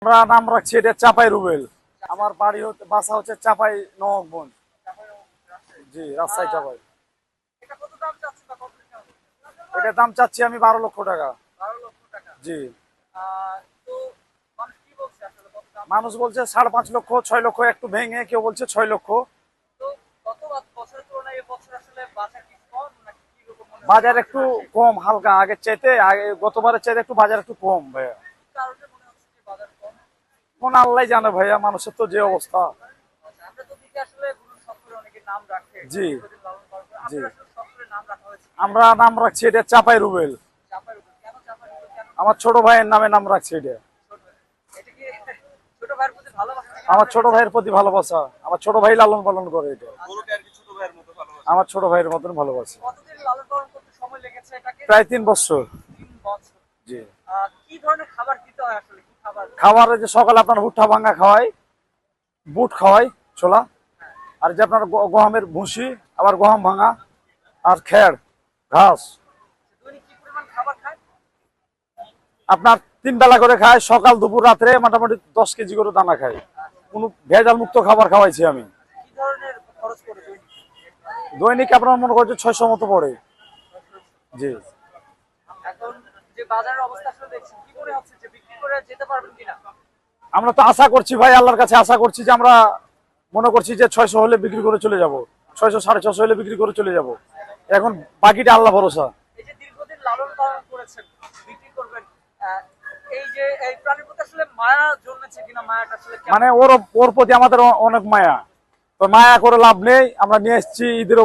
আমরা নাম রাখছি এটা চাপাই রুবেল। আমার বাড়ি বাসা হচ্ছে চাপাই নবাবগঞ্জ। জি, রাজশাহী চাপাই। এটার দাম চাচ্ছি আমি 12 লক্ষ টাকা। জি, মানুষ বলছে 5.5 লক্ষ, 6 লক্ষ, একটু ভেঙে কেউ বলছে 6 লক্ষ। বাজার একটু কম, হালকা আগের চাইতে, আগে গতবারের চাইতে একটু বাজার একটু কম ভাইয়া। কোন আল্লাহ জানে ভাইয়া, মানুষের তো যে অবস্থা। জি, জি, আমরা নাম রাখছি এটা চাপাই রুবেল। আমার ছোট ভাইয়ের নামে নাম রাখছি এটা। আমার ছোট ভাইয়ের প্রতি ভালোবাসা, আমার ছোট ভাই লালন পালন করে এটা। আমার ছোট ভাইয়ের মতন ভালোবাসা। প্রায় 3 বছর। জি, খাবারে যে সকালে আপনার ভুট্টা ভাঙা খাওয়াই, বুট খাওয়াই, ছোলা, আর যে আপনার গমের ভুসি, আবার গম ভাঙা, আর খের ঘাস। আপনার 3 বেলা করে খায়, সকাল দুপুর রাত্রে মোটামুটি 10 কেজি করে দানা খায়। কোনো ভেজাল মুক্ত খাবার খাওয়াইছি আমি। দৈনিক আপনার মনে করছে 600 মতো পড়ে। জি, আমরা তো আশা করছি ভাই, আল্লাহর কাছে আশা করছি যে আমরা মনে করছি যে 600 হলে বিক্রি করে চলে যাব, 600 650 হলে বিক্রি করে চলে যাব। এখন বাকিটা আল্লাহ ভরসা। মানে ওর প্রতি আমাদের অনেক মায়া। তো মায়া করে লাভ নেই, আমরা নিয়ে এসেছি ঈদের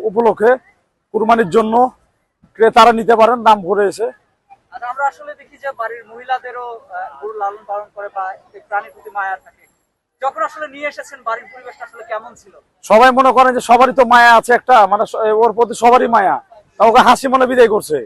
উপলক্ষে কুরবানির জন্য। ক্রেতারা নিতে পারেন দাম করে এসে। আমরা আসলে দেখি যে বাড়ির মহিলাদেরও গরু লালন পালন করে বা এই প্রাণীর প্রতি মায়া থাকে। যখন আসলে নিয়ে এসেছেন বাড়ির পরিবেশটা আসলে কেমন ছিল? সবাই মনে করেন যে সবারই তো মায়া আছে একটা, মানে ওর প্রতি সবারই মায়া, ওকে হাসি মনে বিদায় করছে।